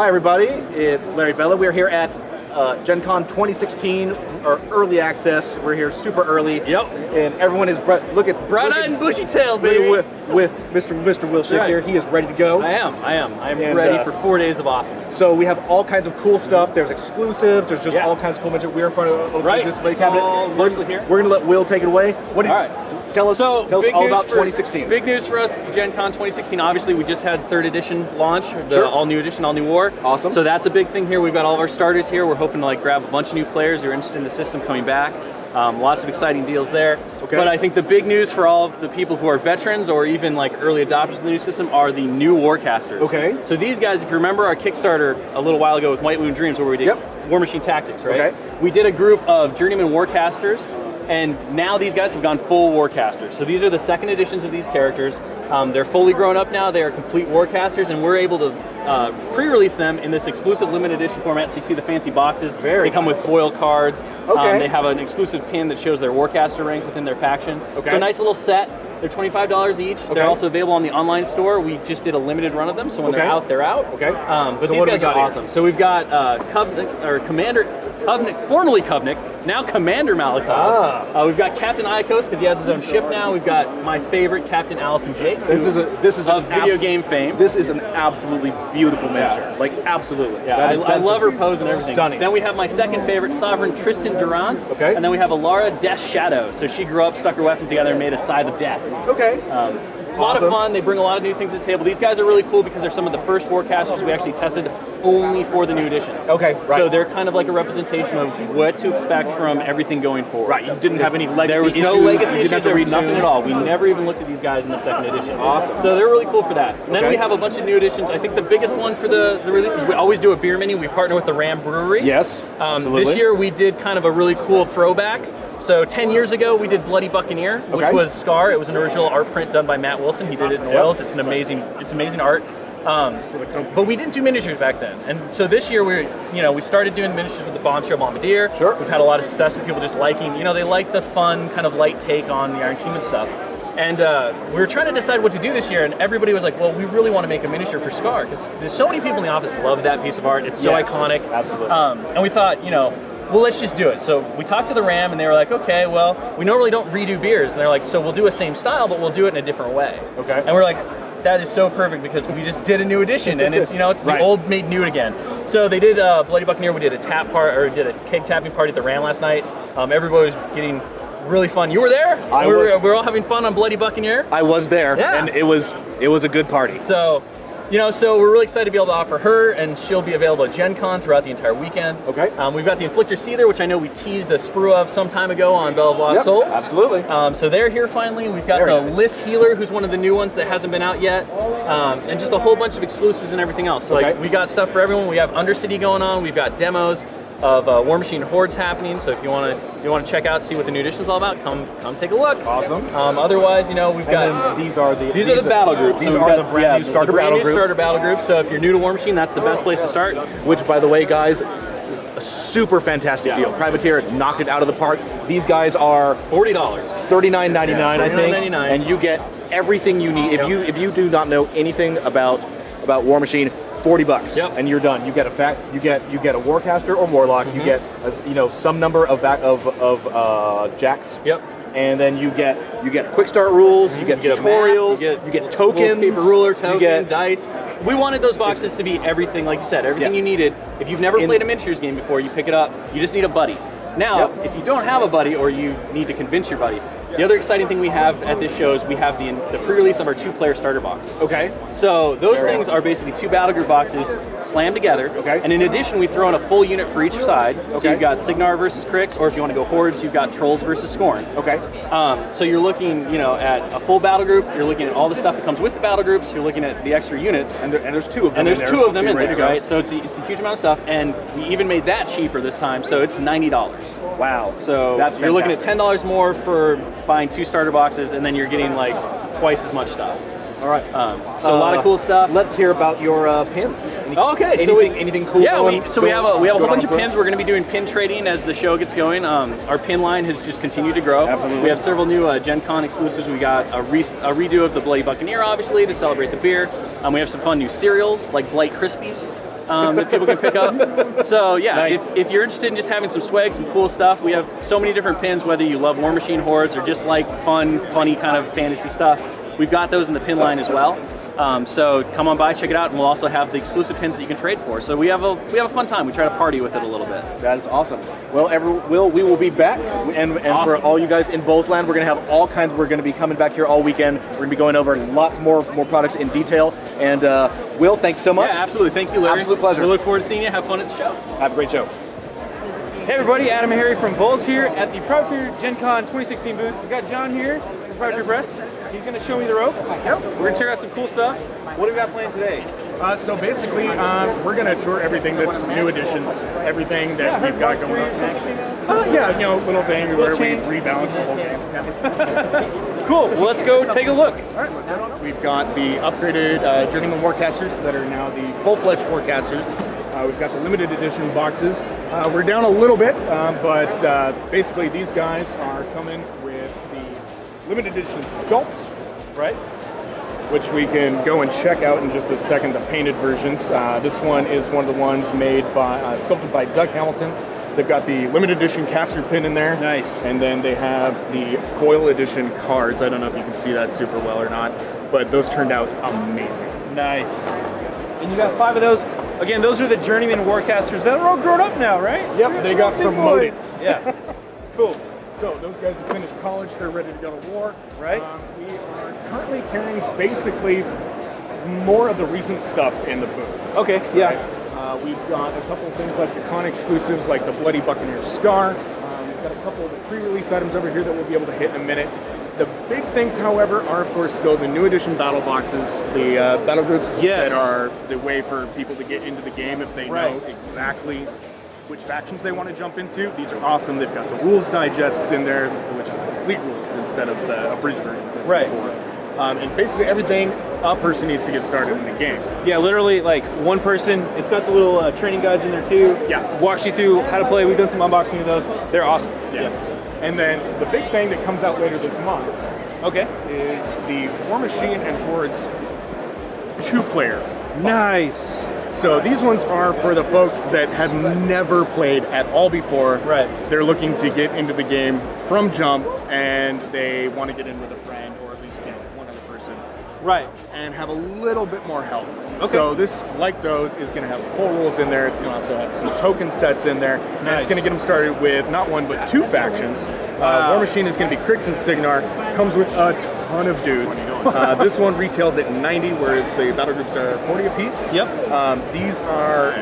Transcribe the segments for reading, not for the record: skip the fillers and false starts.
Hi everybody, it's Larry Vela. We're here at GenCon 2016, or early access. We're here super early. Yep. And everyone is bright-eyed and bushy-tailed, baby. With Mr. Will Shick here. He is ready to go. I am. I'm ready for 4 days of awesome. So we have all kinds of cool stuff. There's exclusives. There's just all kinds of cool magic. We're in front of the display cabinet. Mostly here. We're gonna let Will take it away. All right. Tell us all about 2016. Big news for us, GenCon 2016. Obviously, we just had 3rd edition launch, the all-new edition, all-new war. Awesome. So that's a big thing here. We've got all of our starters here. We're hoping to grab a bunch of new players who are interested in the system coming back. Lots of exciting deals there. Okay. But I think the big news for all of the people who are veterans or even early adopters of the new system are the new warcasters. Okay. So these guys, if you remember our Kickstarter a little while ago with White Moon Dreams, where we did War Machine Tactics, right? Okay. We did a group of journeyman warcasters. And now these guys have gone full warcasters. So these are the 2nd editions of these characters. They're fully grown up now. They are complete warcasters, and we're able to pre-release them in this exclusive limited edition format. So you see the fancy boxes. They come with foil cards. They have an exclusive pin that shows their warcaster rank within their faction. So a nice little set. They're $25 each. They're also available on the online store. We just did a limited run of them, so when they're out, they're out. But so these guys are awesome. Here? So we've got formerly Koenig, now Commander Malakov. We've got Captain Iacos because he has his own ship now. We've got my favorite Captain Allison Jakes. This is of video game fame. This is an absolutely beautiful miniature. Absolutely. Yeah, I love her pose and everything. Stunning. Then we have my 2nd favorite, Sovereign Tristan Durant. And then we have Alara Death Shadow. So she grew up, stuck her weapons together, and made a Scythe of Death. A lot of fun. They bring a lot of new things to the table. These guys are really cool because they're some of the first warcasters we actually tested only for the new editions. So they're kind of like a representation of what to expect from everything going forward. You didn't have any legacy issues. There was no legacy issues. There was nothing at all. We never even looked at these guys in the 2nd edition. Awesome. So they're really cool for that. And then we have a bunch of new editions. I think the biggest one for the releases, we always do a beer mini. We partner with the Ram Brewery. Yes, absolutely. This year we did kind of a really cool throwback. So 10 years ago, we did Bloody Buccaneer, which was Scar. It was an original art print done by Matt Wilson. He did it in oils. It's amazing art. But we didn't do miniatures back then. And so this year, we started doing miniatures with the Bombshell Bombardier. We've had a lot of success with people just liking, they like the fun kind of light take on the Iron Kingdom stuff. And we were trying to decide what to do this year, and everybody was like, well, we really want to make a miniature for Scar, because there's so many people in the office love that piece of art. It's so iconic. Absolutely. And we thought, well, let's just do it. So we talked to the Ram, and they were like, okay, well, we normally don't redo beers. And they're like, so we'll do a same style, but we'll do it in a different way. And we're like, that is so perfect because we just did a new edition, and it's it's the old made new again. So they did Bloody Buccaneer. We did a did a keg tapping party at the Ram last night. Everybody was getting really fun. You were there? We were all having fun on Bloody Buccaneer. I was there, and it was a good party. So. So we're really excited to be able to offer her, and she'll be available at GenCon throughout the entire weekend. We've got the Inflictor Seether, which I know we teased a sprue of some time ago on Bell of Lost Souls. Absolutely. So they're here finally. We've got the Liss Healer, who's one of the new ones that hasn't been out yet, and just a whole bunch of exclusives and everything else. So we got stuff for everyone. We have Undercity going on. We've got demos of War Machine Hordes happening. So if you want to check out, see what the new edition's all about, come take a look. Awesome. Otherwise, we've got these are the battle groups. These are the brand new starter battle groups. So if you're new to War Machine, that's the best place to start. Which, by the way, guys, a super fantastic deal. Privateer knocked it out of the park. These guys are $40, $39.99, I think, and you get everything you need. If you do not know anything about War Machine, $40, and you're done. You get you get a Warcaster or Warlock. You get some number of jacks. And then you get quick start rules. You get tutorials. You get tokens. Paper ruler, token, dice. We wanted those boxes to be everything, like you said, everything you needed. If you've never played a miniatures game before, you pick it up. You just need a buddy. Now, if you don't have a buddy or you need to convince your buddy, the other exciting thing we have at this show is we have the pre-release of our 2-player starter boxes. So those things are basically 2 battle group boxes slammed together. And in addition, we throw in a full unit for each side. So you've got Signar versus Crix, or if you want to go Hordes, you've got Trolls versus Scorn. So you're looking, at a full battle group. You're looking at all the stuff that comes with the battle groups. You're looking at the extra units. And there's 2 of them. And there's 2 of them in there, right? So it's a huge amount of stuff. And we even made that cheaper this time. So it's $90. Wow. So that's you're looking at $10 more for buying 2 starter boxes, and then you're getting twice as much stuff. All right. So a lot of cool stuff. Let's hear about your pins. Anything cool? Yeah, we have a whole bunch of pins. We're going to be doing pin trading as the show gets going. Our pin line has just continued to grow. Absolutely. We have several new Gen Con exclusives. We got a redo of the Bloody Buccaneer, obviously, to celebrate the beer. We have some fun new cereals like Blight Krispies. that people can pick up. So yeah, Nice. if you're interested in just having some swag, some cool stuff, we have so many different pins, whether you love War Machine hordes or just like funny kind of fantasy stuff. We've got those in the pin line as well. So come on by, check it out, and we'll also have the exclusive pins that you can trade for. So we have a fun time. We try to party with it a little bit. That is awesome. Well, we will be back, and Awesome. for all you guys in BoLS land, we're going to have all kinds. We're going to be coming back here all weekend. We're going to be going over lots more products in detail. And Will, thanks so much. Yeah, absolutely. Thank you, Larry. Absolute pleasure. We look forward to seeing you. Have fun at the show. Have a great show. Hey everybody, AdamHarry from BoLS here at the ProTour GenCon 2016 booth. We've got John here from ProTour Press. He's going to show me the ropes. We're going to check out some cool stuff. What do we got planned today? So basically, we're going to tour everything that's new additions, everything that we've got going on. Yeah, little thing where we rebalance the whole game. Yeah. Cool, well let's go take a look. All right, let's head on. We've got the upgraded journeyman warcasters that are now the full-fledged warcasters. We've got the limited edition boxes. We're down a little bit, but basically these guys are coming with the limited edition sculpt, right? Which we can go and check out in just a second, the painted versions. This one is one of the ones made by, sculpted by Doug Hamilton. They've got the limited edition caster pin in there. Nice. And then they have the foil edition cards. I don't know if you can see that super well or not, but those turned out amazing. Nice. And you got 5 of those. Again, those are the journeyman warcasters that are all grown up now, right? Yep, they got Big promoted. boys. Yeah. Cool. So those guys have finished college, they're ready to go to war. Right. We are currently carrying basically more of the recent stuff in the booth. Okay, yeah. We've got a couple of things like the con exclusives, like the Bloody Buccaneer Scar. We've got a couple of the pre-release items over here that we'll be able to hit in a minute. The big things, however, are of course still the new edition battle boxes, the battle groups Yes. that are the way for people to get into the game if they Right. know exactly which factions they want to jump into. These are awesome. They've got the rules digests in there, which is the complete rules instead of the abridged versions as Right. before. And basically everything a person needs to get started in the game. Yeah, literally like one person. It's got the little training guides in there too. Yeah. Walks you through how to play. We've done some unboxing of those. They're awesome. Yeah. And then the big thing that comes out later this month Okay. is the War Machine and Hordes 2-player. Nice. So these ones are for the folks that have never played at all before. Right. They're looking to get into the game from jump, and they want to get in with a friend or at least one other person Right. and have a little bit more help. Okay. So this, like those, is going to have full rules in there. It's going to also have some token sets in there. And Nice. it's going to get them started with not one but 2 factions. Wow. War Machine is going to be Crix and Signar. Comes with a ton of dudes. This one retails at 90, whereas the battle groups are 40 apiece. Yep. These are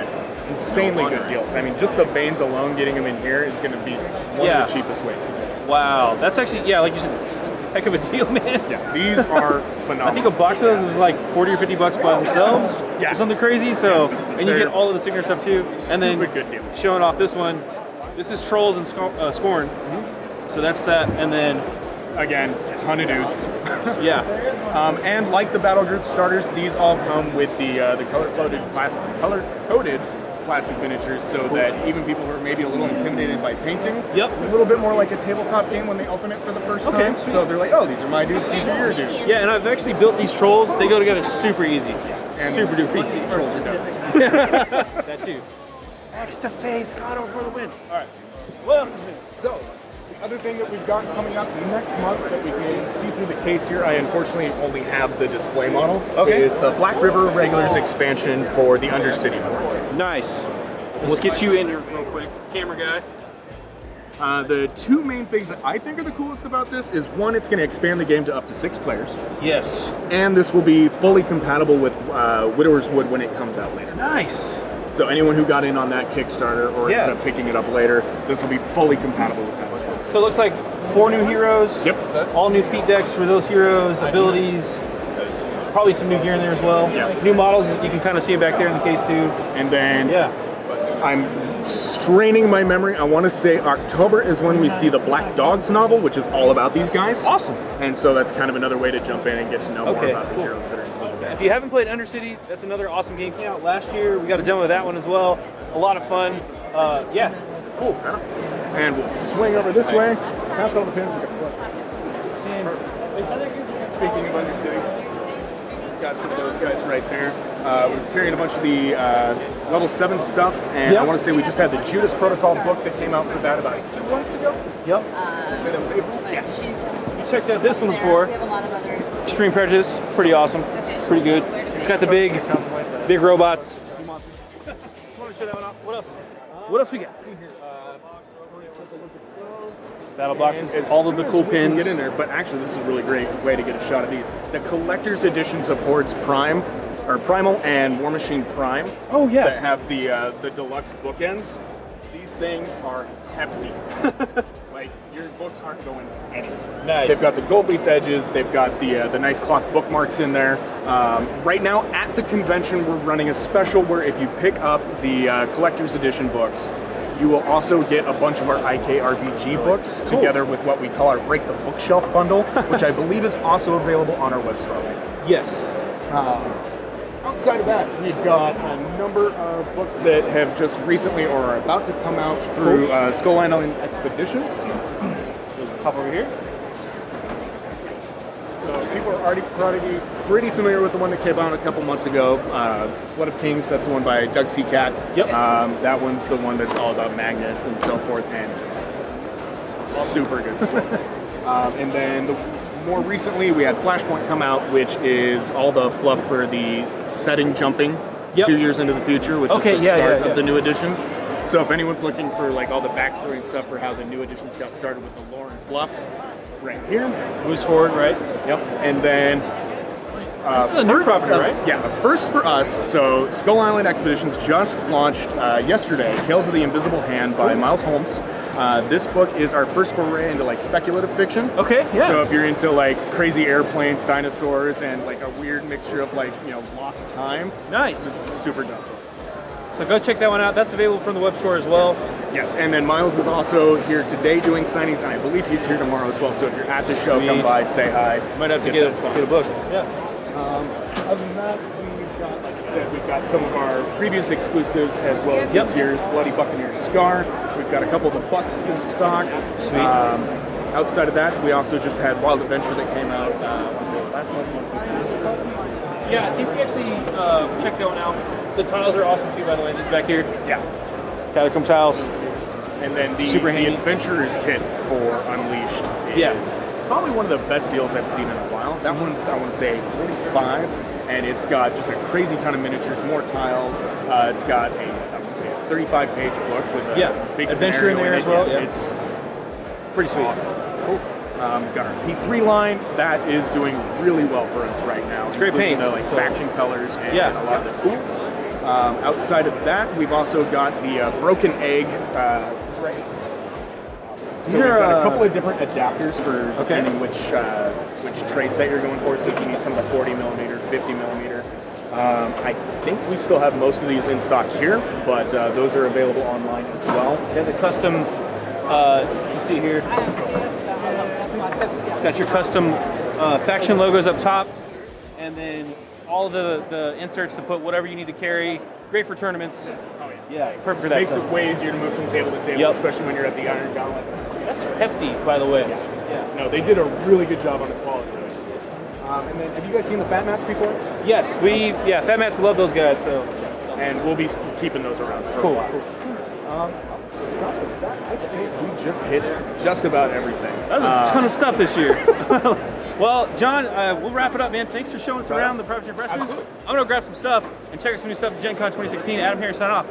insanely good deals. I mean, just the Banes alone, getting them in here is going to be one Yeah. of the cheapest ways to get it. Wow. That's actually, yeah, like you said, it's a heck of a deal, man. Yeah, these are phenomenal. I think a box of those is like 40 or 50 bucks by themselves. Yeah. Or something crazy. So, and you They're get all of the Signature stuff too. And then stupid good deal. showing off this one. This is Trolls and Scorn. So that's that. And then, Again, a ton of dudes. yeah. And like the battle group starters, these all come with the color-coded plastic miniatures, so that even people who are maybe a little intimidated by painting, Yep. a little bit more like a tabletop game when they open it for the first Okay. time. So they're like, oh, these are my dudes, these are your dudes. Yeah, and I've actually built these Trolls. They go together super easy. And Super duper easy. Trolls are dope. That too. Axe to face, Gato for the win. All right. What else is new? So, the other thing that we've got coming up next month that we can see through the case here, I unfortunately only have the display model, Okay. is the Black River Regulars expansion for the Undercity board. Nice. Let's get you in here real quick. Camera guy. The 2 main things that I think are the coolest about this is, one, it's going to expand the game to up to 6 players, Yes. and this will be fully compatible with Widower's Wood when it comes out later. Nice. So anyone who got in on that Kickstarter or ends Yeah. up picking it up later, this will be fully compatible with that as well. So it looks like 4 new heroes. Yep. All new feat decks for those heroes, abilities. Probably some new gear in there as well. Yeah. New models, you can kind of see them back there in the case too. And then Yeah. I'm straining my memory. I want to say October is when we see the Black Dogs novel, which is all about these guys. Awesome. And so that's kind of another way to jump in and get to know more Okay, about the cool. heroes that are included there. If you haven't played Undercity, that's another awesome game. Came out last year. We got a demo of that one as well. A lot of fun. Yeah. Cool. And we'll swing over this way. Pass all the pins. We got And Speaking of Undercity, got some of those guys right there. We're carrying a bunch of the level 7 stuff, and I want to say we just had the Judas Protocol book that came out for that about 2 months ago. Yep. I say that was April. Yeah. You checked out this one before. Extreme Prejudice, pretty awesome, pretty good. It's got the big robots. Just want to show that one off. What else? What else we got? Battle boxes, all of the cool pins. Get in there, but actually, this is a really great way to get a shot of these. The collector's editions of Hordes Prime, or Primal, and War Machine Prime. Oh yeah. That have the deluxe bookends. These things are hefty. Like, your books aren't going anywhere. Nice. They've got the gold leafed edges. They've got the nice cloth bookmarks in there. Right now at the convention, we're running a special where if you pick up the collector's edition books, you will also get a bunch of our IKRPG books together with what we call our Break the Bookshelf bundle, which I believe is also available on our web store right now. Yes. Outside of that, we've got a number of books that have just recently or are about to come out through Skull Island Expeditions. Pop over here. So people are already pretty familiar with the one that came out a couple months ago. Blood of Kings, that's the one by Doug C. Cat. Yep. That one's the one that's all about Magnus and so forth, and just super good story. And then more recently, we had Flashpoint come out, which is all the fluff for the setting jumping 2 years into the future, which is the start of the new editions. So if anyone's looking for like all the backstory and stuff for how the new editions got started with the lore and fluff, right here. Moves forward, right? Yep. And then this is a new property, right? Yeah, first for us. So Skull Island Expeditions just launched yesterday, Tales of the Invisible Hand by Miles Holmes. This book is our first foray into like speculative fiction. Okay, yeah. So if you're into like crazy airplanes, dinosaurs, and like a weird mixture of like, you know, lost time. Nice. This is super dope. So go check that one out. That's available from the web store as well. Yes, and then Miles is also here today doing signings, and I believe he's here tomorrow as well. So if you're at the show, come by, say hi. Might have to get a book. Yeah. Other than that, we've got, like I said, we've got some of our previous exclusives as well as this year's Bloody Buccaneer Scar. We've got a couple of the busts in stock. Sweet. Outside of that, we also just had Wild Adventure that came out, I want to say last month. Yeah, I think we actually checked that one out. The tiles are awesome too, by the way. These back here. Yeah. Catacomb tiles. And then the Adventurer's Kit for Unleashed is probably one of the best deals I've seen in a while. That one's, I want to say, 45, and it's got just a crazy ton of miniatures, more tiles. It's got a, I want to say, a 35-page book with a big adventure in there as well. Yeah. It's pretty sweet. Awesome. Cool. Got our P3 line. That is doing really well for us right now. It's great paints. The faction colors and a lot of the tools. Outside of that, we've also got the Broken Egg trays. Awesome. So we've got a couple of different adapters for depending which tray set you're going for. So if you need some of the 40 millimeter, 50 millimeter. I think we still have most of these in stock here, but those are available online as well. Yeah, the custom, you can see here, it's got your custom faction logos up top, and then all the inserts to put whatever you need to carry. Great for tournaments. Oh yeah, perfect for that. Makes it way easier to move from table to table, especially when you're at the Iron Gauntlet. That's hefty, by the way. Yeah. No, they did a really good job on the quality. And then, have you guys seen the Fat Mats before? Yes, Fat Mats love those guys. So, and we'll be keeping those around for a while. I think we just hit just about everything. That was a ton of stuff this year. Well, John, we'll wrap it up, man. Thanks for showing us around the Private Press. Absolutely. I'm gonna grab some stuff and check out some new stuff at GenCon 2016. AdamHarry, sign off.